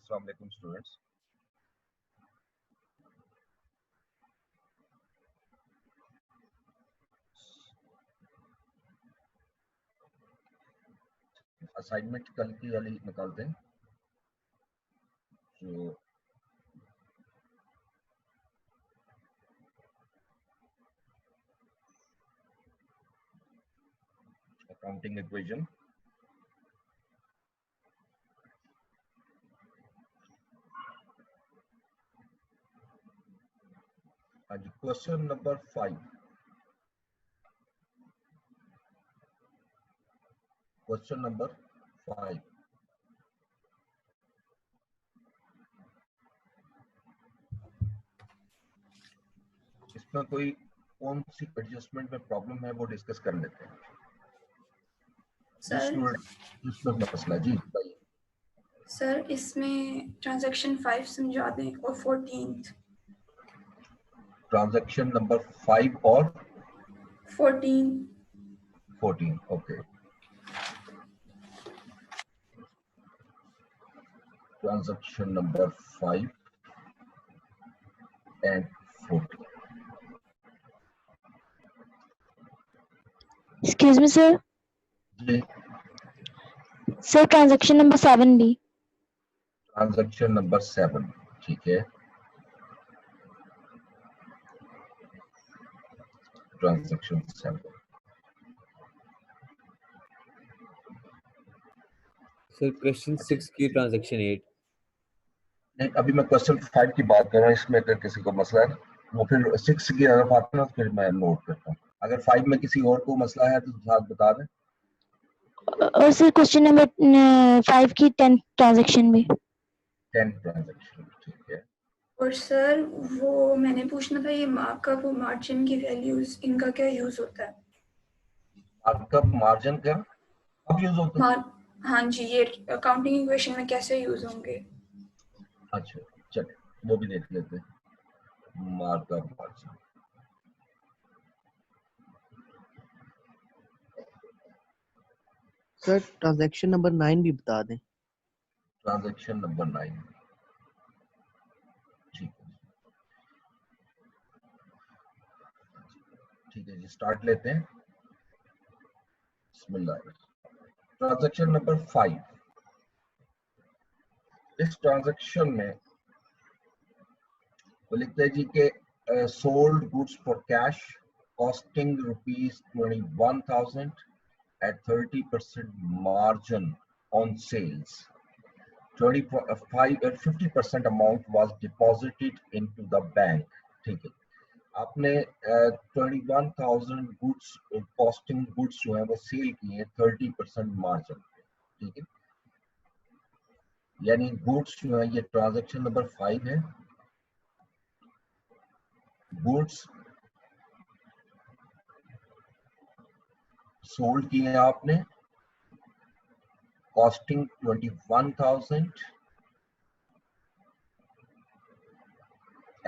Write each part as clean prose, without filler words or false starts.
अस्सलाम वालेकुम students. Assignment कल की वाली निकालते हैं जो अकाउंटिंग इक्वेशन। आज क्वेश्चन नंबर 5। क्वेश्चन नंबर 5 इसमें कोई कौन सी एडजस्टमेंट में प्रॉब्लम है वो डिस्कस कर लेते हैं। सर इसमें मसला जी बताइए। सर इसमें ट्रांजैक्शन 5 समझा दें और 14th ट्रांजैक्शन नंबर 5 और 14 okay. Transaction number 5 and 14। Excuse me, sir. जी Sir, transaction number 7B. Transaction number 7 ठीक है। ट्रांजैक्शन 7 सर क्वेश्चन 6 की ट्रांजैक्शन 8। नहीं, अभी मैं क्वेश्चन 5 की बात कर रहा हूँ। इसमें अगर किसी को मसला है वो फिर 6 की अगर बात करें फिर मैं नोट करता हूँ। अगर 5 में किसी और को मसला है तो साथ बता दें। और सर क्वेश्चन नंबर 5 की 10th ट्रांजैक्शन भी। 10 ट्रांजैक्शन ठीक है। और सर वो मैंने पूछना था ये मार्कअप और मार्जिन की वैल्यूज इनका क्या यूज होता है? मार्कअप मार्जिन क्या अब यूज होता है? हाँ जी, ये अकाउंटिंग इक्वेशन में कैसे यूज होंगे? अच्छा चलिए वो भी देख लेते हैं। Markup margin sir transaction number 9 भी बता दें। ट्रांजैक्शन नंबर 9 ठीक है। ठीक है जी स्टार्ट लेते हैं। बिस्मिल्लाह। Transaction number 5। इस ट्रांजैक्शन में वो लिखते हैं जी के sold goods for cash costing ₹21,000 at 30% margin on sales. 50% amount was deposited into the bank. ठीक है। आपने 21,000 गुड्स कॉस्टिंग गुड्स जो है वो सेल किए 30% मार्जिन। ठीक है, यानी गुड्स जो है ये ट्रांजैक्शन नंबर 5 है। गुड्स सोल्ड किए आपने costing 21,000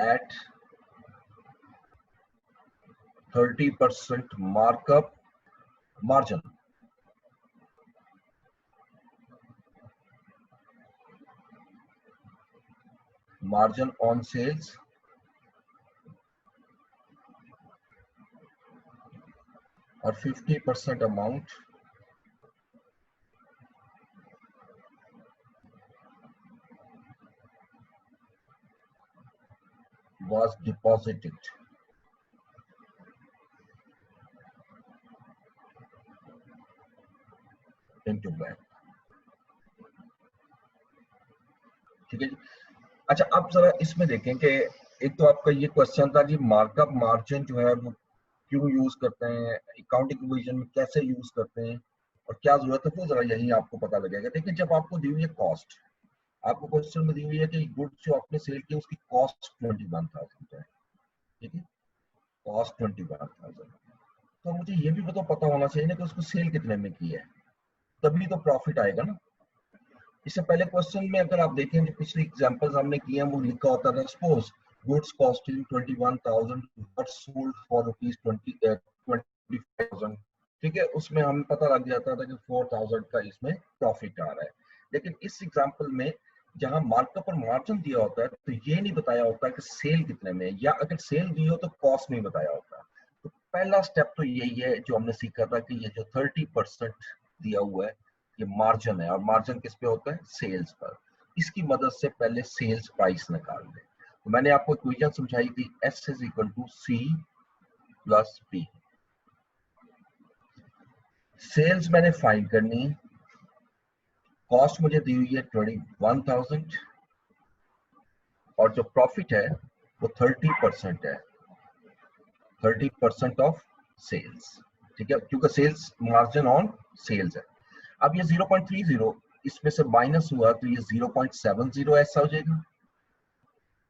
at 30% markup margin. Margin on sales और 50% amount was deposited into bank. ठीक है जी। अच्छा अब जरा इसमें देखें कि एक तो आपका ये क्वेश्चन था जी मार्कअप मार्जिन जो है वो क्यों यूज करते हैं, अकाउंटिंग इक्वेशन में कैसे यूज करते हैं और क्या जरूरत है, वो जरा यही आपको पता लगेगा। देखिए जब आपको दी हुई है कॉस्ट, आपको क्वेश्चन में दी हुई है कि गुड्स जो आपने सेल किया उसकी कॉस्ट 21,000 है। ठीक है, कॉस्ट 21,000। तो मुझे ये भी तो पता होना चाहिए ना कि उसको सेल कितने में की है, तभी तो प्रॉफिट आएगा ना। इससे पहले क्वेश्चन में अगर आप देखें जो पिछली एग्जांपल्स हमने किए हैं वो लिखा होता था suppose goods costing 21,000 but sold for ₹25,000। ठीक है, उसमें हमें पता लग जाता था कि 4,000 का इसमें प्रॉफिट आ रहा है। लेकिन इस एग्जांपल में जहां मार्कअप और मार्जिन दिया होता है तो ये नहीं बताया होता कि सेल कितने में है, या अगर सेल दी हो तो कॉस्ट नहीं बताया होता। तो पहला स्टेप तो यही है जो हमने सीखा था कि ये जो 30% दिया हुआ है ये मार्जिन है, और मार्जिन किस पे होता है? सेल्स पर। इसकी मदद से पहले सेल्स प्राइस निकाल लें। तो मैंने आपको इक्वेशन समझाई थी, S is equal to C plus P। Sales मैंने फाइंड करनी है, कॉस्ट मुझे दी हुई है 21,000 और जो प्रॉफिट है वो 30% है, 30% ऑफ सेल्स। ठीक है, क्योंकि सेल्स मार्जिन ऑन सेल्स है। अब ये 0.30 इसमें से माइनस हुआ तो ये 0.70 ऐसा हो जाएगा,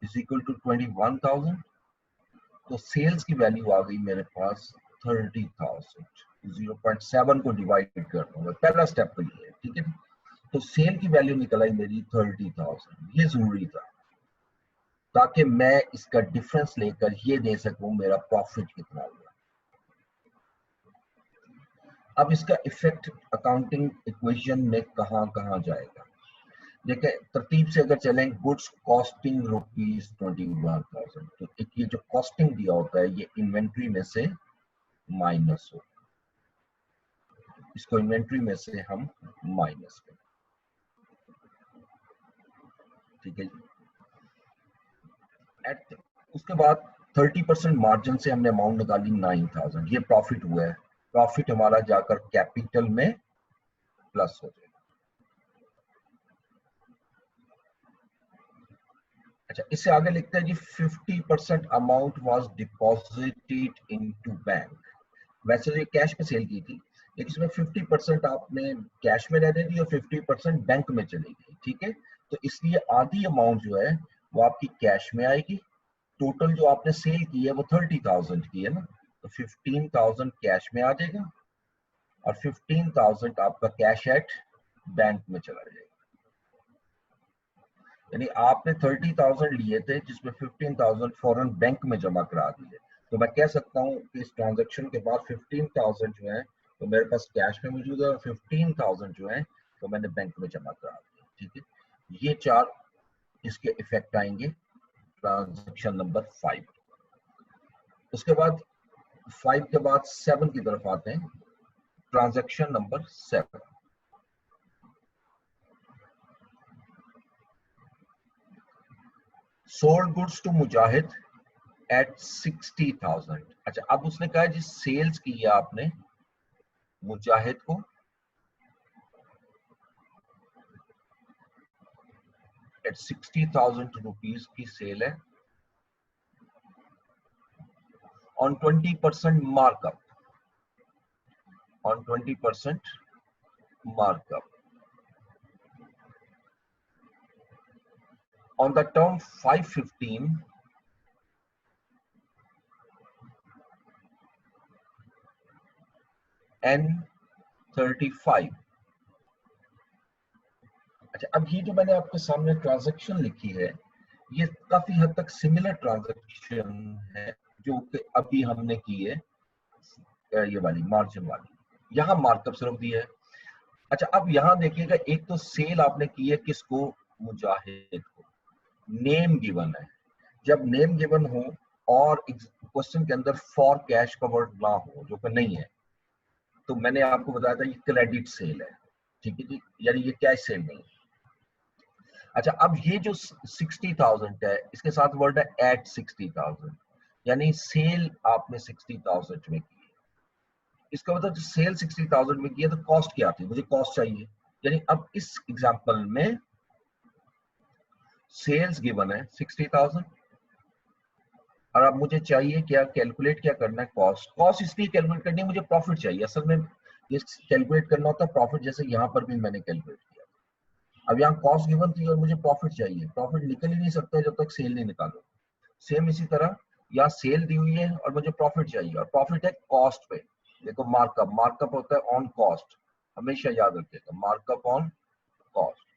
इज इक्वल टू 21,000। तो सेल्स की वैल्यू आ गई मेरे पास 30,000। 0.7 को डिवाइड कर दूंगा, पहला स्टेप तो ये है। ठीक है, तो सेल की वैल्यू निकल आई मेरी 30,000। ये जरूरी था ताकि मैं इसका डिफरेंस लेकर ये दे सकूं मेरा प्रॉफिट कितना हुआ। अब इसका इफेक्ट अकाउंटिंग इक्वेशन में कहां कहां जाएगा? देखिए तरतीब से अगर चलें, गुड्स कॉस्टिंग ₹21,000, तो एक ये जो कॉस्टिंग दिया होता है ये इन्वेंट्री में से माइनस हो, इसको इन्वेंट्री में से हम माइनस करें। ठीक है जी। उसके बाद 30% मार्जिन से हमने अमाउंट निकाली 9,000, ये प्रॉफिट हुआ है। प्रॉफिट हमारा जाकर कैपिटल में प्लस हो जाएगा। अच्छा, इससे आगे लिखते हैं जी 50% amount was deposited into bank. वैसे तो ये कैश में सेल की थी, लेकिन इसमें 50% आपने कैश में रहने दी और 50% बैंक में चली गई। ठीक है, तो इसलिए आधी अमाउंट जो है वो आपकी कैश में आएगी। टोटल जो आपने सेल की है वो 30,000 की है ना, तो 15,000 कैश में आ जाएगा और 15,000 आपका कैश एट बैंक में चला जाएगा। यानी आपने 30,000 लिए थे जिसमें 15,000 फौरन बैंक में जमा करा दिए। तो मैं कह सकता हूँ कि इस ट्रांजैक्शन के बाद 15,000 जो है तो मेरे पास कैश में मौजूद है और 15,000 जो है तो मैंने बैंक में जमा करा दिया। ठीक है, ये चार इसके इफेक्ट आएंगे ट्रांजैक्शन नंबर 5। उसके बाद 5 के बाद 7 की तरफ आते हैं, transaction number 7। Sold goods to Mujahid at 60,000। अच्छा, अब उसने कहा जी सेल्स की है आपने मुजाहिद को एट 60,000 रुपीज की सेल है on 20% markup, on 20% markup on the term 515 N35। अच्छा, अब ये जो मैंने आपके सामने ट्रांजैक्शन लिखी है ये काफी हद तक सिमिलर ट्रांजैक्शन है जो कि अभी हमने की है, ये वाली मार्जिन वाली। यहाँ मार्कअप सिर्फ दिया है। अच्छा, अब यहाँ देखिएगा, एक तो सेल आपने की है किसको? मुजाहिद को। नेम गिवन है, जब नेम गिवन हो और क्वेश्चन के अंदर फॉर कैश का वर्ड ना हो, जो कि नहीं है, तो मैंने आपको बताया था ये क्रेडिट सेल है। ठीक है जी, यानी ये कैश सेल नहीं है। अच्छा, अब ये जो 60,000 है इसके साथ वर्ड है एट 60,000, यानी सेल आपने 60,000 में की। इसका मतलब सेल 60,000 में की है तो कॉस्ट क्या थी? मुझे कॉस्ट चाहिए। यानी अब इस एग्जांपल में सेल्स गिवन है 60,000 और अब मुझे चाहिए क्या कैलकुलेट, क्या करना है? कॉस्ट। कॉस्ट इसलिए कैलकुलेट करनी है, मुझे प्रॉफिट चाहिए। असल में ये कैलकुलेट करना होता है प्रॉफिट, जैसे यहाँ पर भी मैंने कैलकुलेट किया। अब यहाँ कॉस्ट गिवन थी और मुझे प्रॉफिट चाहिए। प्रॉफिट निकल ही नहीं सकता जब तक सेल नहीं निकालो। सेम इसी तरह यहाँ सेल दी हुई है और मुझे प्रॉफिट चाहिए, और प्रॉफिट है कॉस्ट पे। देखो मार्कअप, मार्कअप होता है ऑन कॉस्ट, हमेशा याद रखिएगा, मार्कअप ऑन कॉस्ट।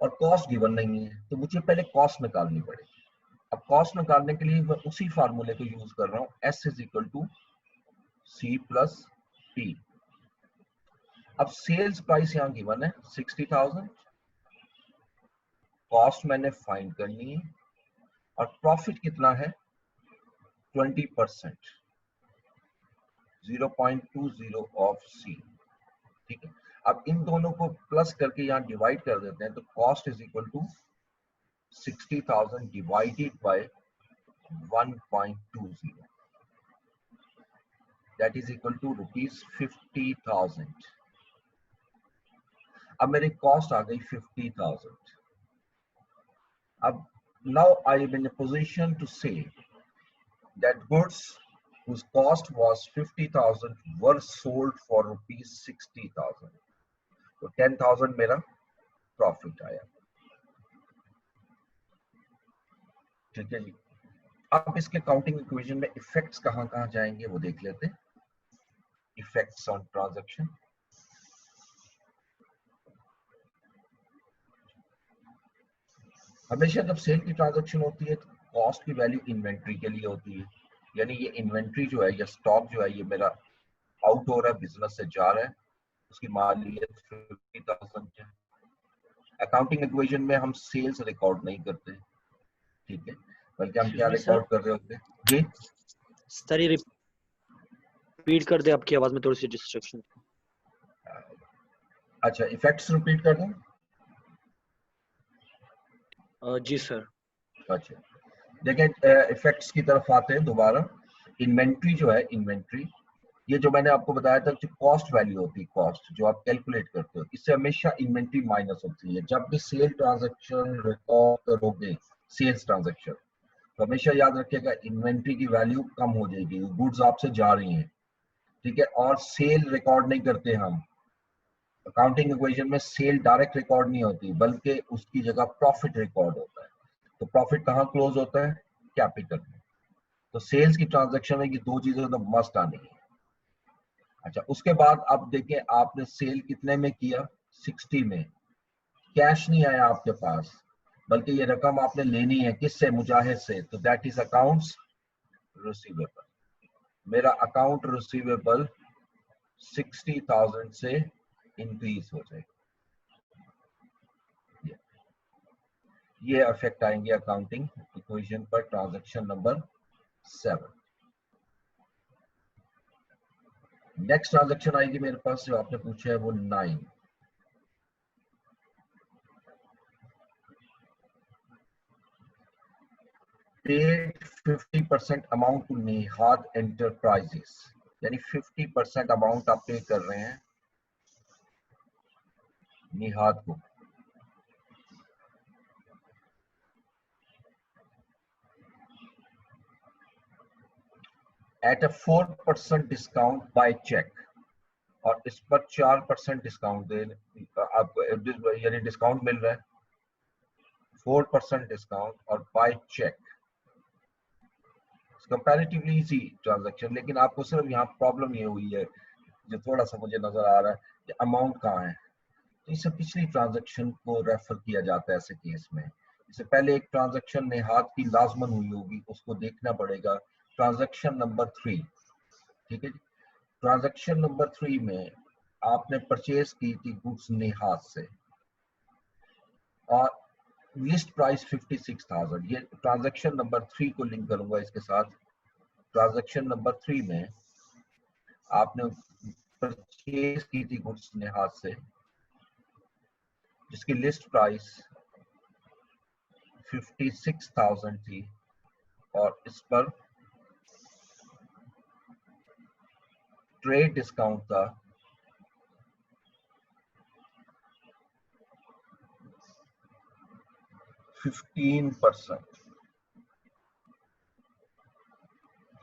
और कॉस्ट गिवन नहीं है तो मुझे पहले कॉस्ट निकालनी पड़ेगी। अब कॉस्ट निकालने के लिए मैं उसी फार्मूले को यूज कर रहा हूँ, S is equal to C plus P। अब सेल्स प्राइस यहाँ गिवन है 60,000 कॉस्ट मैंने फाइंड करनी है और प्रॉफिट कितना है 20%, 0.20 ऑफ सी। ठीक है, अब इन दोनों को प्लस करके यहाँ डिवाइड कर देते हैं, तो cost is equal to 60,000 divided by 1.20, that is equal to ₹50,000। अब मेरी कॉस्ट आ गई 50,000। अब now I am in a position to say that goods whose cost was 50,000 were sold for ₹60,000, तो 10,000 मेरा प्रॉफिट आया। ठीक है जी, अब इसके काउंटिंग इक्वेशन में इफेक्ट्स कहां कहां जाएंगे वो देख लेते हैं। इफेक्ट्स ऑन ट्रांजैक्शन, हमेशा जब सेल की ट्रांजैक्शन होती है तो कॉस्ट की वैल्यू इन्वेंट्री के लिए होती है, यानी ये इन्वेंट्री जो है या स्टॉक जो है ये मेरा आउट हो रहा है, बिजनेस से जा रहा है, उसकी मालियत 50,000 है। अकाउंटिंग इक्वेशन में हम सेल्स रिकॉर्ड नहीं करते, ठीक है, बल्कि हम क्या रिकॉर्ड कर रहे होते हैं जी। सर ये रिपीट कर दे, आपकी आवाज में थोड़ी सी डिस्ट्रैक्शन। अच्छा, इफेक्ट्स रिपीट कर दूं? जी सर। अच्छा, देखें इफेक्ट्स की तरफ आते हैं दोबारा। इन्वेंट्री जो है, इन्वेंट्री ये जो मैंने आपको बताया था जो कॉस्ट वैल्यू होती है, कॉस्ट जो आप कैलकुलेट करते हो, इससे हमेशा इन्वेंट्री माइनस होती है। जब भी सेल ट्रांजैक्शन रिकॉर्ड करोगे, सेल्स ट्रांजैक्शन, तो हमेशा याद रखिएगा इन्वेंट्री की वैल्यू कम हो जाएगी, गुड्स आपसे जा रही हैं, ठीक है। और सेल रिकॉर्ड नहीं करते हम, अकाउंटिंग इक्वेशन में सेल डायरेक्ट रिकॉर्ड नहीं होती, बल्कि उसकी जगह प्रॉफिट रिकॉर्ड होता है। तो प्रॉफिट कहाँ क्लोज होता है? कैपिटल में। तो सेल्स की ट्रांजैक्शन में ये दो चीजें तो मस्ट आनी है। अच्छा, उसके बाद अब देखें आपने सेल कितने में किया? 60 में। कैश नहीं आया आपके पास, बल्कि ये रकम आपने लेनी है किससे? मुजाहिद से। तो दैट इज अकाउंट्स रिसीवेबल। मेरा अकाउंट रिसीवेबल 60,000 से इंक्रीज हो जाएगा। ये इफेक्ट आएंगे अकाउंटिंग इक्वेशन पर ट्रांजैक्शन नंबर 7। नेक्स्ट ट्रांजैक्शन आएगी मेरे पास जो आपने पूछा है वो 9। पेड 50% अमाउंट टू निहाद एंटरप्राइजेस, यानी 50% अमाउंट आप पे कर रहे हैं निहाद को। At a 4% discount by cheque, और इस पर 4% डिस्काउंट दे आपको, यानी डिस्काउंट मिल रहा है 4% डिस्काउंट और by cheque. Comparatively easy transaction, लेकिन आपको सिर्फ यहाँ प्रॉब्लम ये हुई है जो थोड़ा सा मुझे नजर आ रहा है कि अमाउंट कहाँ है। तो इससे पिछली ट्रांजैक्शन को रेफर किया जाता है ऐसे केस में। इससे पहले एक ट्रांजैक्शन नेहाद की लाजमन हुई होगी, उसको देखना पड़ेगा। ट्रांजैक्शन नंबर 3, ठीक है जी। ट्रांजैक्शन नंबर 3 में आपने परचेज की थी गुड्स नेहाद से और लिस्ट प्राइस 56,000। ये ट्रांजैक्शन नंबर 3 को लिंक करूंगा इसके साथ। ट्रांजैक्शन नंबर 3 में आपने परचेज की थी गुड्स नेहाद से जिसकी लिस्ट प्राइस 56,000 थी और इस पर ट्रेड डिस्काउंट था 15%,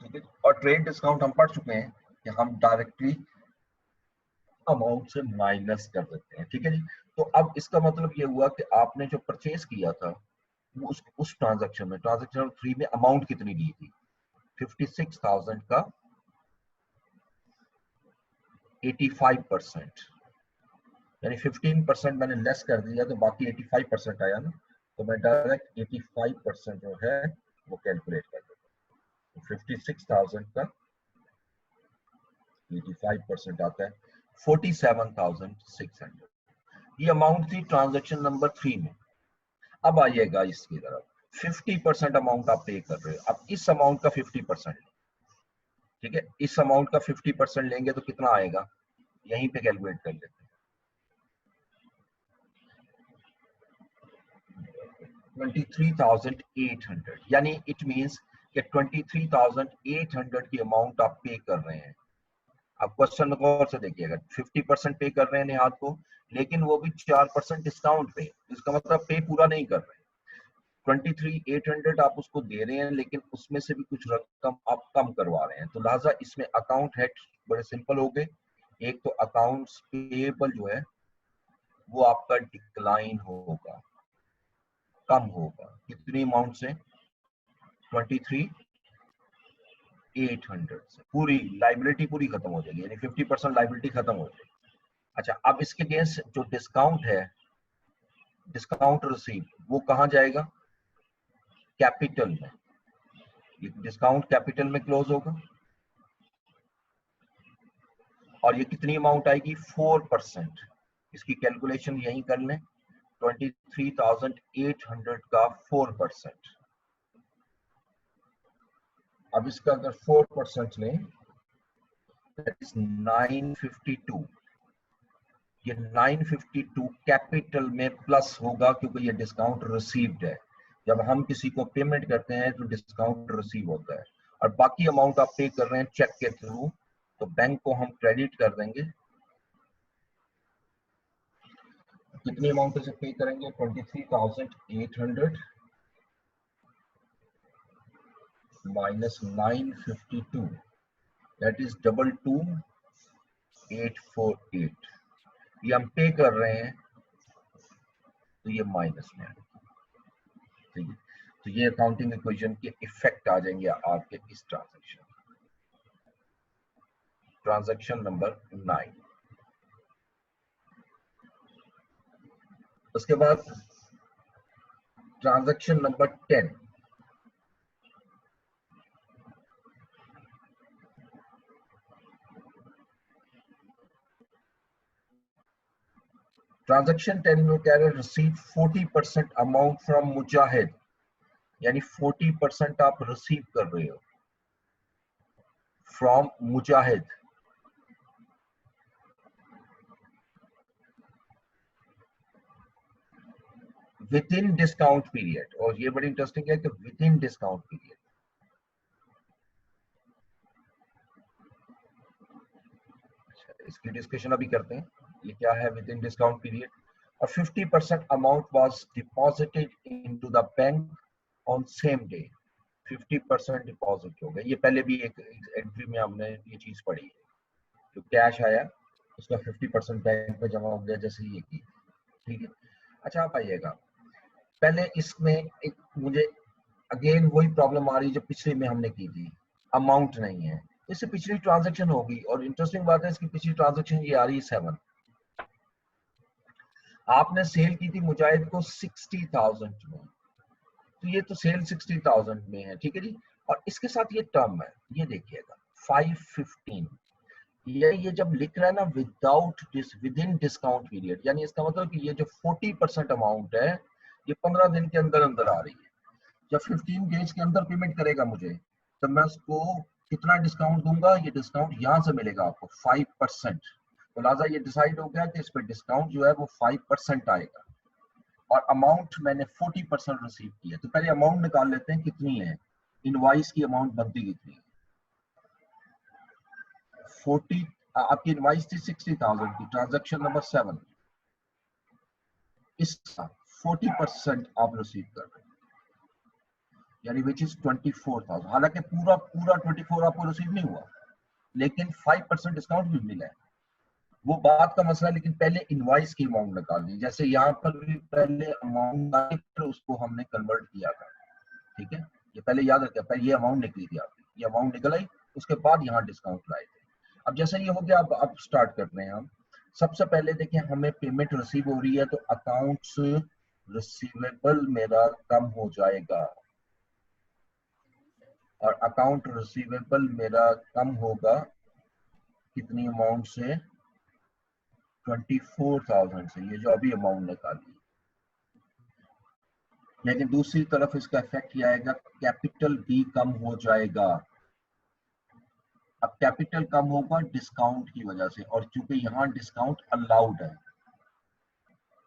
ठीक है। और ट्रेड डिस्काउंट हम पढ़ चुके हैं कि हम डायरेक्टली अमाउंट से माइनस कर देते हैं, ठीक है जी। तो अब इसका मतलब ये हुआ कि आपने जो परचेज किया था वो उस ट्रांजैक्शन में, ट्रांजैक्शन 3 में अमाउंट कितनी दी थी? 56,000 का 85%, यानी 15% मैंने लेस कर दिया तो बाकी 85% आया ना। तो मैं डायरेक्ट 85% जो है वो कैलकुलेट कर देता हूँ। 56,000 का 85% आता है 47,600। ये अमाउंट थी ट्रांजैक्शन नंबर 3 में। अब आइएगा इसकी तरफ, 50% अमाउंट आप पे कर रहे हो। अब इस अमाउंट का 50%, ठीक है, इस अमाउंट का 50% लेंगे तो कितना आएगा, यहीं पे कैलकुलेट कर लेते हैं। 23,800, यानी इट मींस कि 23,800 की अमाउंट आप पे कर रहे हैं। अब क्वेश्चन में गौर से देखिएगा, 50% पे कर रहे हैं निहाद को, लेकिन वो भी 4% डिस्काउंट पे, इसका मतलब पे पूरा नहीं कर रहे हैं। 23,800 आप उसको दे रहे हैं, लेकिन उसमें से भी कुछ रकम आप कम करवा रहे हैं, तो लिहाजा इसमें अकाउंट हेड बड़े सिंपल हो गए। एक तो अकाउंट्स पेएबल जो है वो आपका डिक्लाइन होगा, कम होगा, कितनी अमाउंट से, 23,800 से। पूरी लाइबिलिटी पूरी खत्म हो जाएगी, यानी 50% लाइबिलिटी खत्म हो जाएगी। अच्छा, अब इसके अगेंस्ट जो डिस्काउंट है, डिस्काउंट रिसीव, वो कहां जाएगा, कैपिटल में। ये डिस्काउंट कैपिटल में क्लोज होगा, और ये कितनी अमाउंट आएगी, 4%। इसकी कैलकुलेशन यहीं कर लें, 23,800 का 4%। अब इसका अगर 4% लें, that is 952। ये 952 कैपिटल में प्लस होगा, क्योंकि ये डिस्काउंट रिसीव्ड है। जब हम किसी को पेमेंट करते हैं तो डिस्काउंट रिसीव होता है, और बाकी अमाउंट आप पे कर रहे हैं चेक के थ्रू, तो बैंक को हम क्रेडिट कर देंगे। कितनी अमाउंट से पे करेंगे, 23,800 माइनस 952, दैट इज 22,848। ये हम पे कर रहे हैं, तो ये माइनस में आएगा, ठीक है। तो ये अकाउंटिंग इक्वेशन के इफेक्ट आ जाएंगे आपके इस ट्रांजैक्शन नंबर 9। उसके बाद ट्रांजैक्शन नंबर 10। ट्रांजैक्शन 10 में कह रहे रिसीव 40% अमाउंट फ्रॉम मुजाहिद, यानी 40% आप रिसीव कर रहे हो from Mujahid. With in discount period, और ये बड़ी इंटरेस्टिंग है कि विद इन डिस्काउंट पीरियड। इसकी डिस्कशन अभी करते हैं, ये क्या है विद इन डिस्काउंट पीरियड। और 50% amount was deposited into the bank on same day. 50% deposit हो गया, ये पहले भी एक एंट्री में हमने ये चीज पढ़ी है, जो कैश आया उसका 50% बैंक में जमा हो गया, जैसे ये की, ठीक है। अच्छा, आप आइएगा, पहले इसमें एक मुझे अगेन वही प्रॉब्लम आ रही है जो पिछले में हमने की थी, अमाउंट नहीं है। इससे पिछली ट्रांजैक्शन होगी, और इंटरेस्टिंग बात है इसकी पिछली ट्रांजैक्शन ये आ रही है 7। आपने सेल की थी मुजाहिद को 60,000 में, तो ये तो सेल 60,000 में है, ठीक है जी। और इसके साथ ये टर्म है, ये देखिएगा 515, ये जब लिख रहा है ना without with in discount period, यानी इसका मतलब कि ये जो 40% अमाउंट है ये 15 दिन के अंदर अंदर आ रही है। जब 15 डेज के अंदर पेमेंट करेगा मुझे, तो मैं उसको कितना डिस्काउंट दूंगा, ये डिस्काउंट यहाँ से मिलेगा आपको 5%। तो लिहाजा ये डिसाइड हो गया कि इस पर डिस्काउंट जो है वो 5% आएगा, और अमाउंट मैंने 40% रिसीव किया। तो पहले अमाउंट निकाल लेते हैं कितनी है, इनवॉइस की अमाउंट बनती कितनी है, 40। आपकी इनवॉइस थी 60,000 की, ट्रांजैक्शन नंबर 7, इसका 40% आप रिसीव कर रहे हैं, यानी विच इज 24,000। हालांकि पूरा 24 आपको रिसीव नहीं हुआ, लेकिन 5% डिस्काउंट भी मिला है, वो बात का मसला है। लेकिन पहले इनवॉइस की अमाउंट निकालनी, जैसे यहाँ पर भी पहले अमाउंट फिर उसको हमने कन्वर्ट किया था, ठीक है। ये पहले याद रखिए, पहले ये अमाउंट निकली थी आपकी, ये अमाउंट निकल आई, उसके बाद यहाँ डिस्काउंट लाए थे। अब जैसे ये हो गया, अब स्टार्ट करते हैं हम। सबसे पहले देखिए, हमें पेमेंट रिसीव हो रही है, तो अकाउंट्स रिसीवेबल मेरा कम हो जाएगा, और अकाउंट रिसीवेबल मेरा कम होगा कितनी अमाउंट से, 24,000 से, ये जो अभी अमाउंट निकाली। लेकिन दूसरी तरफ इसका इफेक्ट ये आएगा, कैपिटल भी कम हो जाएगा। अब कैपिटल कम होगा डिस्काउंट की वजह से, और क्योंकि यहाँ डिस्काउंट अलाउड है,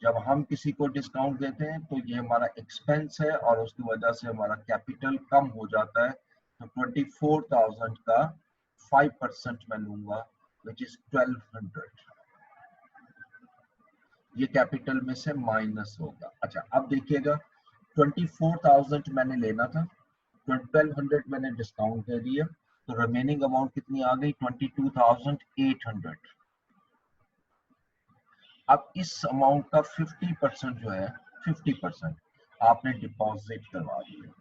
जब हम किसी को डिस्काउंट देते हैं तो ये हमारा एक्सपेंस है और उसकी वजह से हमारा कैपिटल कम हो जाता है। तो 24,000 का 5% मैं लूंगा, विच इज 1200। ये कैपिटल में से माइनस होगा। अच्छा अब देखिएगा, 24,000 मैंने लेना था, 1200 मैंने डिस्काउंट दे दिया, तो रिमेनिंग अमाउंट कितनी आ गई, 22,800। अब इस अमाउंट का 50% जो है, 50% आपने डिपॉजिट करवा दिया,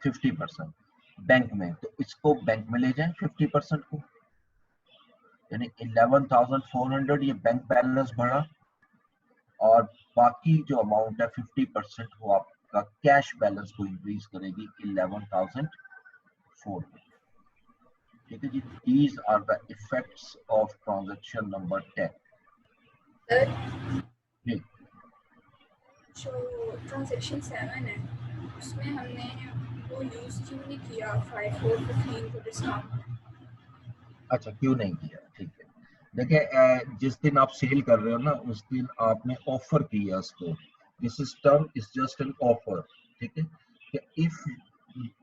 50% बैंक में, तो इसको बैंक में ले जाएं 50% को, यानी 11,400 ये बैंक बैलेंस बढ़ा, और बाकी जो अमाउंट है 50% वो आपका कैश बैलेंस को इंक्रीज करेगी 11,400। ठीक है जी, these are the effects of transaction number 10। Sir जी जो ट्रांजेक्शन 7 है उसमें हमने वो यूज क्यों नहीं किया 5 और 15 को डिस्काउंट? अच्छा क्यों नहीं किया, ठीक है। देखिए जिस दिन आप सेल कर रहे हो ना, उस दिन आपने ऑफर किया उसको, this is term is just an offer. ठीक है, कि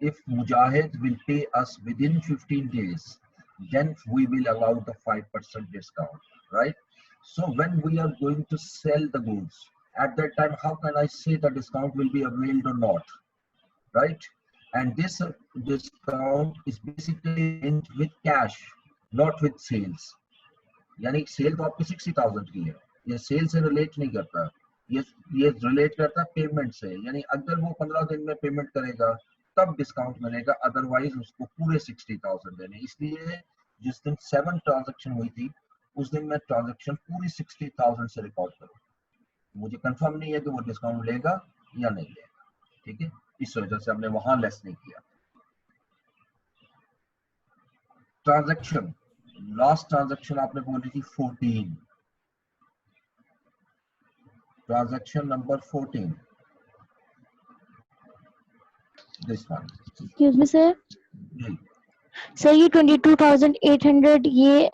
if Mujahid will pay us within 15 days, then we will allow the 5% discount, right? So when we are going to sell the goods, at that time, how can I say the discount will be availed or not, right? And this discount is basically linked with cash, not with sales. यानी cell तो आपकी 60,000 की है, ये cell से relate नहीं करता, ये रिलेट करता पेमेंट से, यानी अगर वो 15 दिन में पेमेंट करेगा तब डिस्काउंट मिलेगा, अदरवाइज उसको पूरे 60,000 देने। इसलिए जिस दिन 7 ट्रांजैक्शन हुई थी उस दिन मैं ट्रांजैक्शन पूरी 60,000 से रिकॉर्ड करूँ, मुझे कंफर्म नहीं है कि वो डिस्काउंट लेगा या नहीं लेगा। ठीक है, इस वजह से हमने वहां लेस नहीं किया। ट्रांजैक्शन, लास्ट ट्रांजैक्शन आपने बोली थी 14, transaction number 14, this one. Excuse me sir, जी सर ये 22,800 ये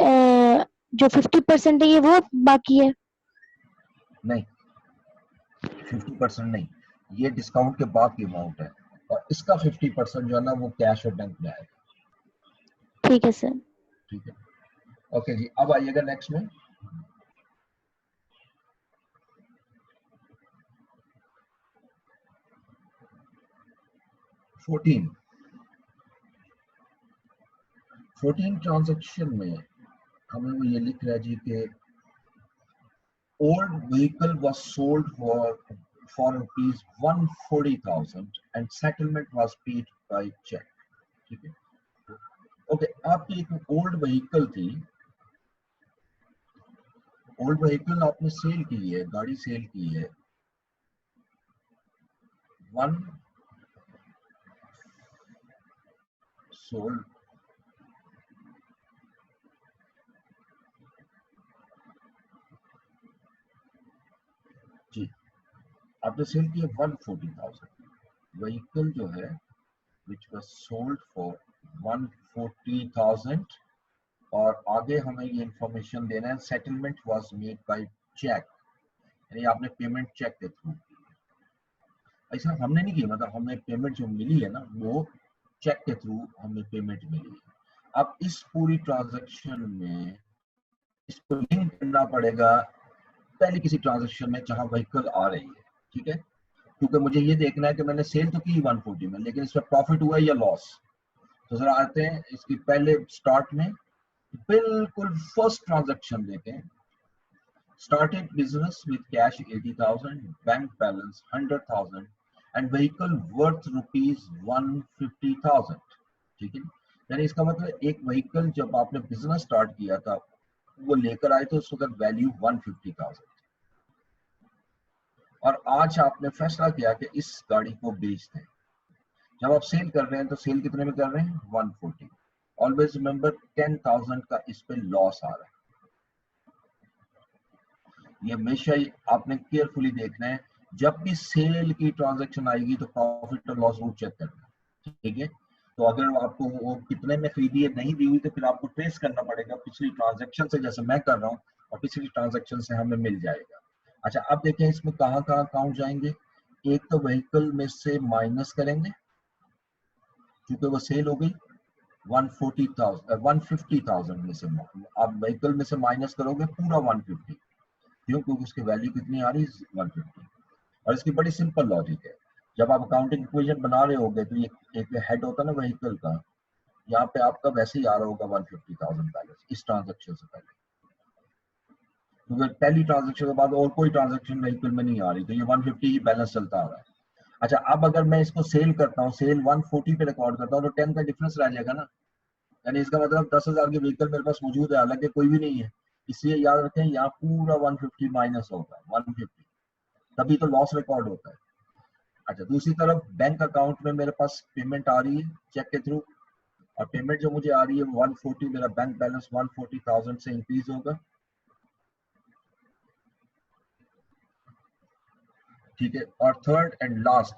जो 50% है ये वो बाकी है? नहीं, 50% नहीं, ये डिस्काउंट के बाद की अमाउंट है, और इसका 50% जो है ना वो कैश और बैंक में आएगा। ठीक है सर। ठीक है, ओके जी, अब आइएगा नेक्स्ट में। फोर्टीन ट्रांजैक्शन में हमें वो ये लिख रहा है जी कि old vehicle was sold for rupees 140,000 and settlement was paid by check। ठीक है, ओके, आपकी एक ओल्ड व्हीकल थी, ओल्ड व्हीकल आपने सेल की है, गाड़ी सेल की है, 1 सोल्ड जी, आपने सेल की है 140,000, व्हीकल जो है which was sold for 140,000, और आगे हमें ये इंफॉर्मेशन देना है, settlement was made by cheque, यानी आपने पेमेंट चेक के थ्रू की। ऐसा हमने नहीं किया, मतलब हमें पेमेंट जो मिली है ना वो चेक के थ्रू हमें पेमेंट मिली है। अब इस पूरी ट्रांजैक्शन में इसको लिंक करना पड़ेगा पहले किसी ट्रांजैक्शन में जहां व्हीकल आ रही है। ठीक है, क्योंकि मुझे ये देखना है कि मैंने सेल तो की 140 में, लेकिन इसमें प्रॉफिट हुआ या लॉस। तो जरा आते हैं इसकी पहले स्टार्ट में, बिल्कुल फर्स्ट ट्रांजैक्शन देखें, started business with cash 80,000, bank balance 100,000 and vehicle worth rupees 150,000। ठीक है, यानी इसका मतलब एक व्हीकल जब आपने बिजनेस स्टार्ट किया था वो लेकर आए थे उस वक्त वैल्यू 150,000, और आज आपने फैसला किया कि इस गाड़ी को बेच दें। जब आप सेल कर रहे हैं तो सेल कितने में कर रहे हैं, 140। ऑलवेज रिमेंबर 10,000 का इस पे लॉस आ रहा है, ये हमेशा ही आपने केयरफुली देखना है जब भी सेल की ट्रांजैक्शन आएगी तो प्रॉफिट और लॉस रूट चेक करना, ठीक है। तो अगर आपको वो कितने में खरीदी है नहीं दी हुई तो फिर आपको ट्रेस करना पड़ेगा पिछली ट्रांजैक्शन से, जैसे मैं कर रहा हूँ, और पिछली ट्रांजैक्शन से हमें मिल जाएगा। अच्छा, अब देखें इसमें कहाँ कहाँ अकाउंट जाएंगे। एक तो व्हीकल में से माइनस करेंगे, क्योंकि वो सेल हो गई 150,000 में से। आप व्हीकल में से माइनस करोगे पूरा 150, क्यों? क्योंकि उसकी वैल्यू कितनी आ रही है 150। और इसकी बड़ी सिंपल लॉजिक है, जब आप अकाउंटिंग इक्वेशन बना रहे होगे तो ये एक हेड होता है ना व्हीकल का, यहाँ पे आपका वैसे ही आ रहा होगा 150,000 बैलेंस इस ट्रांजैक्शन से पहले, क्योंकि पहली ट्रांजैक्शन के बाद और कोई ट्रांजैक्शन व्हीकल में नहीं आ रही, तो ये 150 ही बैलेंस चलता आ रहा है। अच्छा, अब अगर मैं इसको सेल करता हूँ, सेल 140 पे रिकॉर्ड करता हूँ, तो 10 का डिफरेंस रह जाएगा ना, यानी इसका मतलब 10,000 के व्हीकल मेरे पास मौजूद है, हालांकि कोई भी नहीं है। इसलिए याद रखें यहाँ पूरा 150 माइनस होगा 150, तभी तो लॉस रिकॉर्ड होता है। अच्छा, दूसरी तरफ बैंक अकाउंट में मेरे पास पेमेंट आ रही है चेक के थ्रू, और पेमेंट जो मुझे आ रही है 140, मेरा बैंक बैलेंस 140,000 से इंक्रीज होगा, ठीक है। और third and last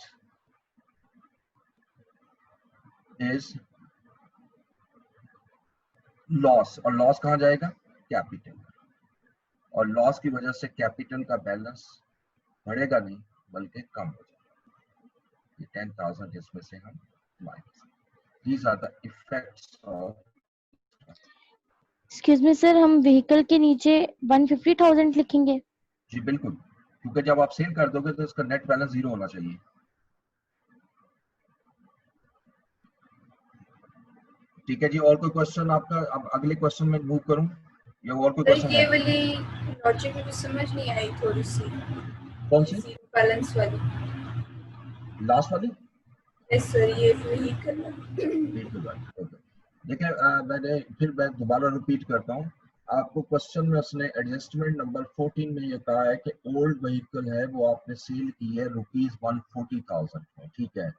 is loss, और लॉस कहाँ जाएगा? कैपिटल, और लॉस की वजह से कैपिटल का बैलेंस बढ़ेगा नहीं बल्कि कम हो जाएगा। ये 10,000 इसमें से हम minus. These are the effects of। Excuse me sir, हम व्हीकल के नीचे 150,000 लिखेंगे? जी बिल्कुल, क्योंकि जब आप सेल कर दोगे तो इसका नेट बैलेंस 0 होना चाहिए। ठीक है जी, और कोई क्वेश्चन आपका? अब अगले क्वेश्चन में मूव करूं या और कोई सर क्वेश्चन ये है? वाली लॉजिक मुझे समझ नहीं आई थोड़ी सी, कौन सी? जीरो बैलेंस वाली। लास्ट वाली? यस सर, ये व्हीकल बिल्कुल बात। ओके, देखिए मैं दोबारा रिपीट करता हूँ आपको। क्वेश्चन में उसने एडजस्टमेंट नंबर 14 में ये कहा है कि ओल्ड व्हीकल है वो आपने सेल की है ₹140,000 में, ठीक है।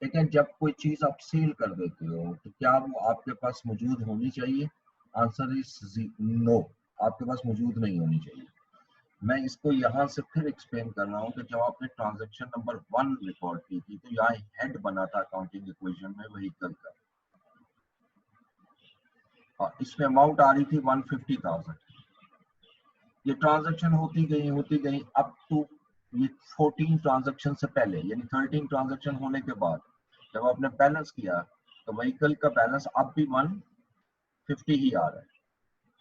लेकिन जब कोई चीज आप सेल कर देते हो तो क्या वो आपके पास मौजूद होनी चाहिए? आंसर इज नो, आपके पास मौजूद नहीं होनी चाहिए। मैं इसको यहाँ से फिर एक्सप्लेन कर रहा हूँ कि जब आपने ट्रांजैक्शन नंबर 1 रिकॉर्ड की थी तो यहाँ हेड बना था अकाउंटिंग इक्वेशन में व्हीकल का, और इसमें अमाउंट आ रही थी 150,000। ये ट्रांजैक्शन होती गई अप टू ये 14 ट्रांजैक्शन से पहले, यानी 13 ट्रांजैक्शन होने के बाद जब आपने बैलेंस किया तो व्हीकल का बैलेंस अब भी 150 ही आ रहा है,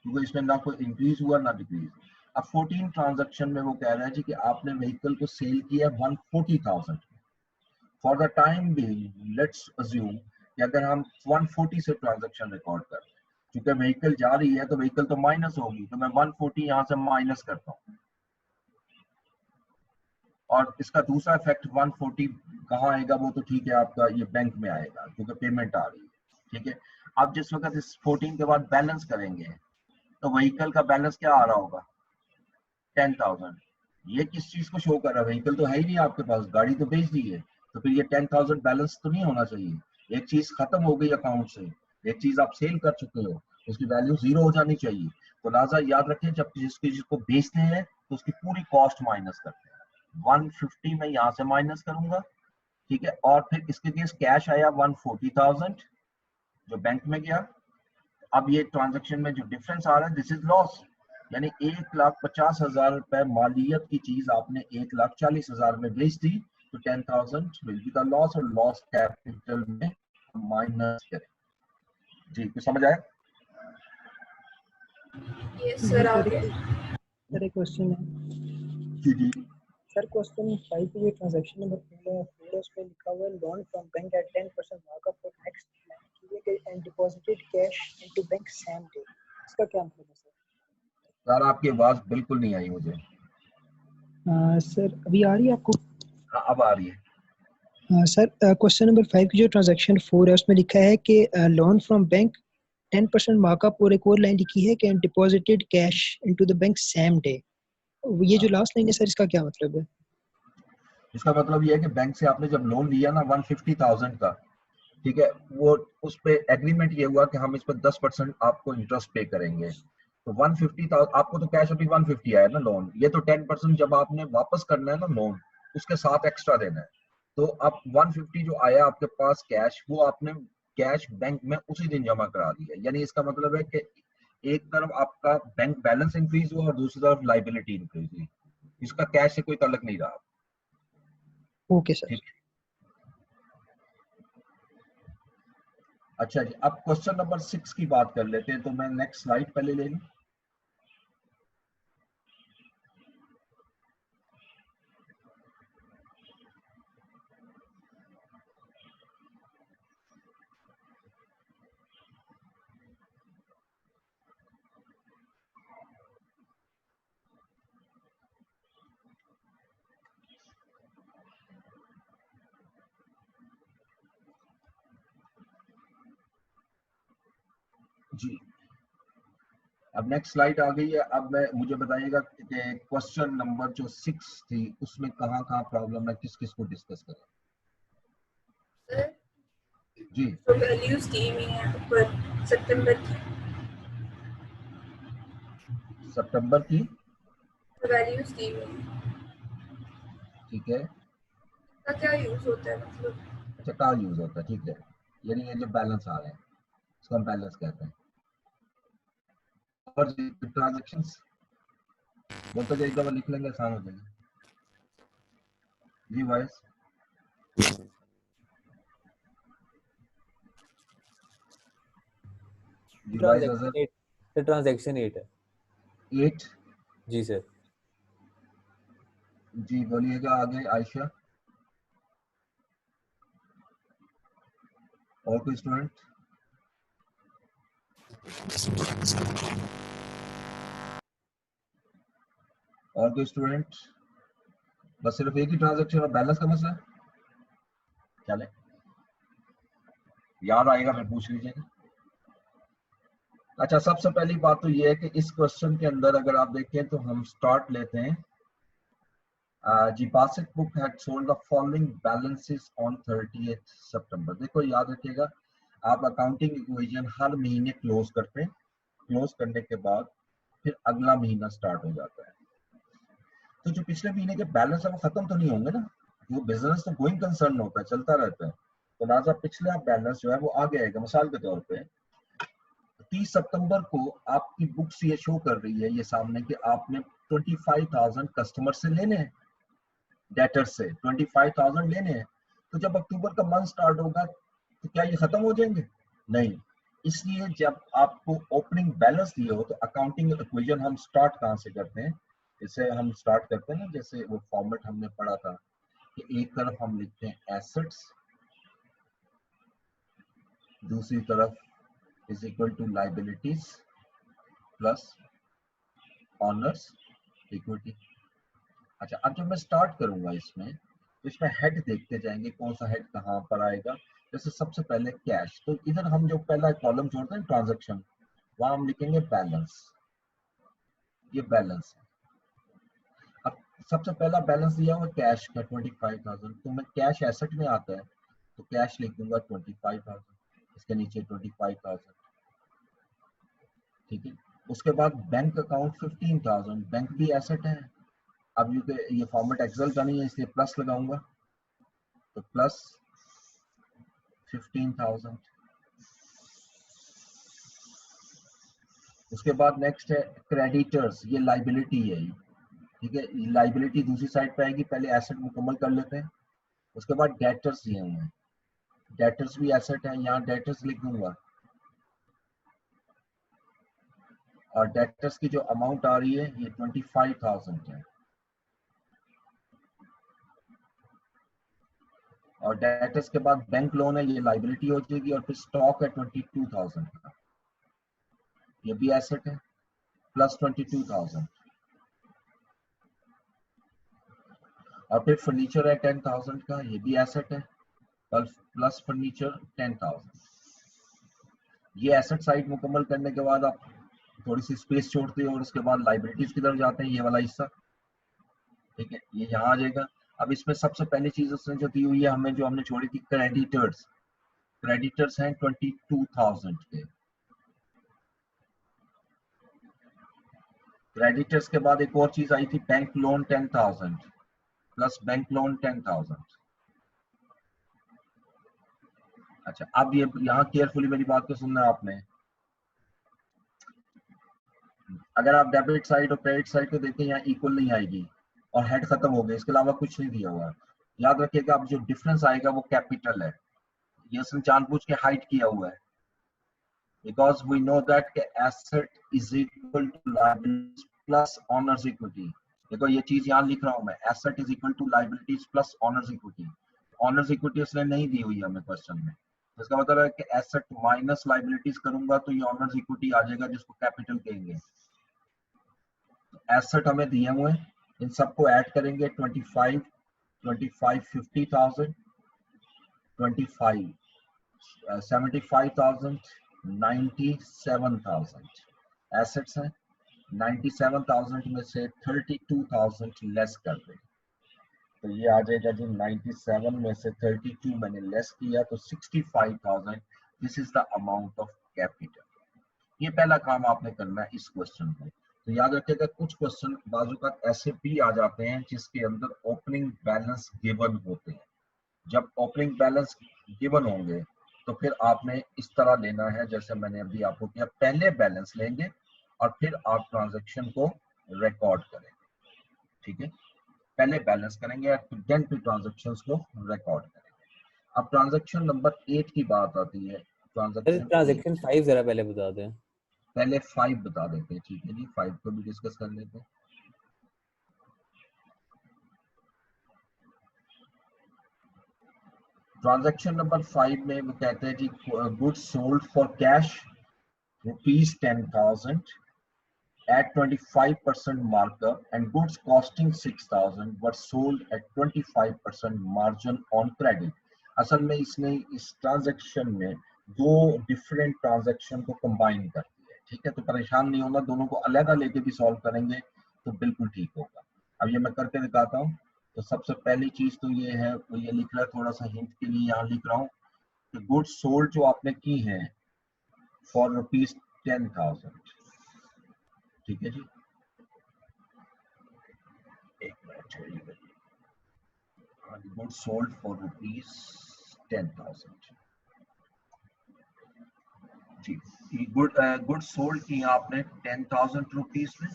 क्योंकि इसमें ना कोई इंक्रीज हुआ ना डिक्रीज। अब 14 ट्रांजैक्शन में वो कह रहा है जी कि आपने व्हीकल को सेल किया 140,000। For the time being let's assume कि अगर हम 140 से ट्रांजैक्शन रिकॉर्ड कर रहे हैं, क्योंकि व्हीकल जा रही है तो व्हीकल तो माइनस होगी, तो मैं 140 यहाँ से माइनस करता हूँ, और इसका दूसरा इफेक्ट 140 कहाँ आएगा? वो तो ठीक है, आपका ये बैंक में आएगा क्योंकि पेमेंट आ रही है, ठीक है। अब जिस वक्त इस 14 के बाद बैलेंस करेंगे तो व्हीकल का बैलेंस क्या आ रहा होगा? 10,000। ये किस चीज को शो कर रहा है? व्हीकल तो है ही नहीं आपके पास, गाड़ी तो बेच दी है, तो फिर ये 10,000 बैलेंस तो नहीं होना चाहिए। एक चीज खत्म हो गई अकाउंट से, एक चीज आप सेल कर चुके हो, उसकी वैल्यू 0 हो जानी चाहिए। तो लिहाजा याद रखें, जब जिसकी जिसको बेचते हैं तो उसकी पूरी कॉस्ट माइनस करते हैं। 150 में यहाँ से माइनस करूंगा, ठीक है, और फिर इसके केस कैश आया 140,000 जो बैंक में गया। अब ये ट्रांजैक्शन में जो डिफरेंस आ रहा है दिस इज लॉस, यानी 1,50,000 रुपए मालियत की चीज आपने 1,40,000 में बेच दी, तो 10,000 विल बी द लॉस, और लॉस कैपिटल में माइनस करें। जी, कुछ समझ आया? यस सर, आ गया। सर एक क्वेश्चन है। जी जी सर क्वेश्चन 5 पे ट्रांजैक्शन नंबर 4 उस पे लिखा हुआ है loan from bank at 10% markup for next किए and deposited cash into bank same day, इसका क्या मतलब है सर? सर आपकी आवाज बिल्कुल नहीं आई मुझे। सर अभी आ रही है आपको? हाँ, अब आ रही है। सर क्वेश्चन नंबर 5 की जो ट्रांजैक्शन 4 है उसमें लिखा है कि लोन फ्रॉम बैंक 10% मार्कअप, और एक और लाइन लिखी है कि deposited cash into the bank same day. ये जो लास्ट लाइन है सर, इसका क्या मतलब है? इसका मतलब ये है कि बैंक से आपने जब लोन लिया ना 150,000 का, ठीक है, वो उस पे एग्रीमेंट ये हुआ कि हम इस पर 10% आपको इंटरेस्ट पे करेंगे। तो 150,000 आपको तो कैश अभी 150 आया ना लोन, ये तो 10% जब आपने वापस करना है ना लोन, उसके साथ एक्स्ट्रा देना है। तो अब 150 जो आया आपके पास कैश, वो आपने कैश बैंक में उसी दिन जमा करा दिया, यानी इसका मतलब है कि एक तरफ आपका बैंक बैलेंस इंक्रीज हुआ और दूसरी तरफ लाइबिलिटी इंक्रीज हुई, इसका कैश से कोई ताल्लुक नहीं रहा। Okay sir. ठीक है, अच्छा जी, अब क्वेश्चन नंबर 6 की बात कर लेते हैं। तो मैं नेक्स्ट स्लाइड पहले ले लूं। जी, अब नेक्स्ट स्लाइड आ गई है। अब मुझे बताइएगा कि क्वेश्चन नंबर जो 6 थी उसमें कहाँ कहाँ प्रॉब्लम है, किस किस को डिस्कस करें। सर जी, तो वैल्यूज दी हुई हैं ऊपर सितंबर की, सितंबर की, वैल्यूज दी हुई हैं, ठीक है। का क्या यूज होता है मतलब? अच्छा, का यूज होता है, ठीक है, यानी ये जो बैलेंस आ रहे हैं इसको हम बैलेंस कहते हैं। और ट्रांजेक्शंस बोलते जाए, एक दफा लिख लेंगे, आसान हो जाएगा। जी वाइस, जी वाइस ट्रांजैक्शन 8 सर, ट्रांजैक्शन 8 है 8। जी सर। जी बोलिएगा आगे आयशा, और कोई स्टूडेंट। और कोई स्टूडेंट। बस सिर्फ एक ही ट्रांजैक्शन और बैलेंस का मसला है, चले याद आएगा फिर पूछ लीजिएगा। अच्छा, सबसे पहली बात तो ये है कि इस क्वेश्चन के अंदर अगर आप देखें तो हम स्टार्ट लेते हैं। जी, Basit book had sold the following balances on 30th सितंबर। देखो याद रखिएगा, आप अकाउंटिंग इक्वेशन हर महीने क्लोज करते हैं, क्लोज करने के बाद फिर अगला महीना स्टार्ट हो जाता है। तो जो पिछले महीने के बैलेंस है वो खत्म तो नहीं होंगे ना, वो बिजनेस तो गोइंग कंसर्न होता है, चलता रहता है। तो लिहाजा पिछला बैलेंस जो है वो आगे आएगा। मिसाल के तौर पे 30 सितंबर को आपकी बुक्स ये शो कर रही है ये सामने कि आपने 25,000 कस्टमर से लेने हैं, डेटर से 25,000 लेने हैं। तो जब अक्टूबर का मंथ स्टार्ट होगा तो क्या ये खत्म हो जाएंगे? नहीं। इसलिए जब आपको ओपनिंग बैलेंस दिए हो तो अकाउंटिंग इक्वेशन हम स्टार्ट कहाँ से करते हैं? इसे हम स्टार्ट करते हैं ना, जैसे वो फॉर्मेट हमने पढ़ा था कि एक तरफ हम लिखते हैं एसेट्स, दूसरी तरफ is equal to liabilities plus owner's equity. अच्छा, अब जब मैं स्टार्ट करूंगा इसमें तो इसमें हेड देखते जाएंगे कौन सा हेड कहाँ पर आएगा। जैसे सबसे पहले कैश, तो इधर हम जो पहला कॉलम जोड़ते हैं ट्रांजैक्शन, वहां हम लिखेंगे बैलेंस, ये बैलेंस है। अब सबसे पहला बैलेंस दिया हुआ कैश का 25,000, तो मैं कैश एसेट में आता है तो कैश लिख दूंगा 25,000, इसके नीचे 25,000, ठीक है। उसके बाद बैंक अकाउंट 15,000, बैंक भी एसेट है। अब ये फॉर्मेट एक्सेल का नहीं है इसलिए प्लस लगाऊंगा, तो प्लस 15,000। उसके बाद नेक्स्ट है क्रेडिटर्स, ये लाइबिलिटी है, ठीक है, लाइबिलिटी दूसरी साइड पे आएगी, पहले एसेट मुकम्मल कर लेते हैं। उसके बाद डेटर्स दिए हुए हैं, डेटर्स भी एसेट है, यहाँ डेटर्स लिख दूंगा। और डेटर्स की जो अमाउंट आ रही है ये 25,000 है। और डेटर्स के बाद बैंक लोन है, ये लाइबिलिटी हो जाएगी। और फिर स्टॉक है 22,000 का, ये भी एसेट है, प्लस 22,000। और फिर फर्नीचर है 10,000 का, ये भी एसेट है, प्लस फर्नीचर 10,000। ये एसेट साइड मुकम्मल करने के बाद आप थोड़ी सी स्पेस छोड़ते हो और उसके बाद लाइबिलिटीज की तरफ जाते हैं, ये वाला हिस्सा, ठीक है, ये यहाँ आ जाएगा। अब इसमें सबसे पहली चीज उसने जो दी हुई है हमें, जो हमने छोड़ी थी क्रेडिटर्स, क्रेडिटर्स हैं 22,000 के। क्रेडिटर्स के बाद एक और चीज आई थी bank loan 10,000, plus bank loan 10,000। अच्छा, अब ये यहाँ केयरफुली मेरी बात को सुनना है आपने। अगर आप डेबिट साइड और क्रेडिट साइड को देखें, यहाँ इक्वल नहीं आएगी और हेड खत्म हो गए, इसके अलावा कुछ नहीं दिया हुआ है। याद रखिएगा, अब जो डिफरेंस आएगा वो कैपिटल है, ये उसने जानबूझ के हाइड किया हुआ है, because we know that asset is equal to liabilities plus owners equity। देखो ये चीज यहाँ लिख रहा हूँ मैं, asset is equal to liabilities plus owners equity। owners equity उसने नहीं दी हुई है हमें क्वेश्चन में, तो इसका मतलब है कि asset माइनस liabilities करूंगा तो ये owners equity आ जाएगा, जिसको कैपिटल कहेंगे। एसेट हमें दिए हुए हैं, इन सबको ऐड करेंगे, 25 50,000, 25 75,000, 97,000 एसेट्स हैं। 97,000 में से 32,000 लेस कर दें तो ये आ जाएगा जी 97 में से 32 मैंने लेस किया तो 65,000। This is the amount of capital. ये पहला काम आपने करना है इस क्वेश्चन में। तो याद रखिएगा, कुछ क्वेश्चन बाजू का ऐसे भी आ जाते हैं जिसके अंदर ओपनिंग बैलेंस गिवन होते हैं। जब ओपनिंग बैलेंस गिवन होंगे तो फिर आपने इस तरह लेना है जैसे मैंने अभी आपको किया, पहले बैलेंस लेंगे और फिर आप ट्रांजैक्शन को रिकॉर्ड करेंगे। ठीक है, पहले बैलेंस करेंगे और देन फिर ट्रांजैक्शंस को रिकॉर्ड करेंगे। अब ट्रांजैक्शन नंबर 8 की बात आती है। ट्रांजैक्शन 5 जरा पहले बता दें। पहले 5 बता देते हैं, ठीक है जी, 5 को भी डिस्कस कर लेते हैं। ट्रांजैक्शन नंबर 5 में वो कहते हैं जी, goods sold for cash ₹10,000 at 25% markup and goods costing 6,000 were sold at 25% margin on credit। असल में इसने इस ट्रांजैक्शन में दो डिफरेंट ट्रांजैक्शन को कंबाइन कर दिया है। ठीक है, तो परेशान नहीं होना, दोनों को अलग लेके भी सॉल्व करेंगे तो बिल्कुल ठीक होगा। अब ये मैं करके दिखाता हूँ। तो सबसे पहली चीज तो ये है, वो ये लिख रहा है, थोड़ा सा हिंट के लिए यहाँ लिख रहा हूँ कि गुड्स सोल्ड जो आपने की है फॉर ₹10,000। ठीक है जी, एक मिनट, गुड्स सोल्ड फॉर ₹10,000 जी। गुड सोल्ड की आपने 10,000 रुपीज में,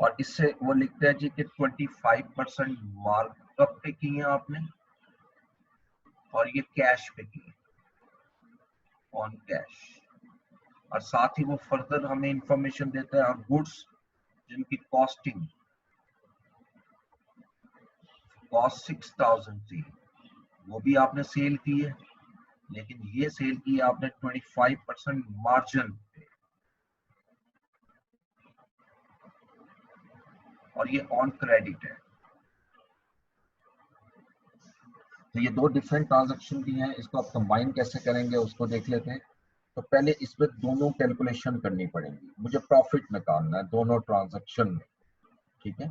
और इससे वो लिखते हैं जी कि 25% मार्कअप पे की है आपने, और ये कैश पे की है, ऑन कैश। और साथ ही वो फर्दर हमें इंफॉर्मेशन देता है, और गुड्स जिनकी कॉस्टिंग कॉस्ट 6,000 थी वो भी आपने सेल की है, लेकिन ये सेल की है आपने 25% मार्जिन पे, और ये ऑन क्रेडिट है। तो ये दो डिफरेंट ट्रांजैक्शन की हैं, इसको आप कंबाइन कैसे करेंगे उसको देख लेते हैं। तो पहले इसमें दोनों कैलकुलेशन करनी पड़ेगी, मुझे प्रॉफिट निकालना है दोनों ट्रांजैक्शन में। ठीक है,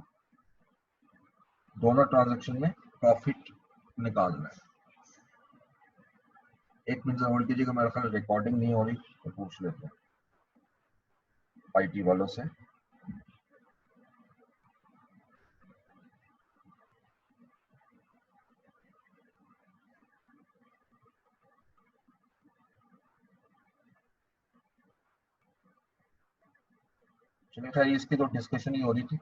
दोनों ट्रांजैक्शन में प्रॉफिट निकालना है। एक मिनट होल्ड कीजिएगा, मेरे ख्याल रिकॉर्डिंग नहीं हो रही, तो पूछ लेते हैं आईटी वालों से। चलिए खैर, इसकी तो डिस्कशन ही हो रही थी,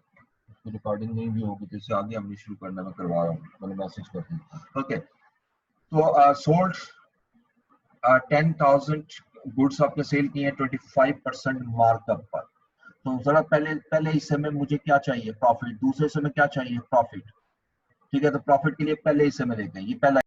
इसकी रिकॉर्डिंग नहीं भी होगी, तो इससे आगे हम शुरू करना मैं करवा रहा हूँ, मैंने मैसेज कर दिया। ओके, तो सोल्ड 10,000 गुड्स आपने सेल किए हैं 25% मार्कअप पर। तो जरा पहले हिस्से में मुझे क्या चाहिए, प्रॉफिट। दूसरे हिस्से में क्या चाहिए, प्रॉफिट। ठीक है, तो प्रॉफिट के लिए पहले हिस्से में देखते हैं, ये पहला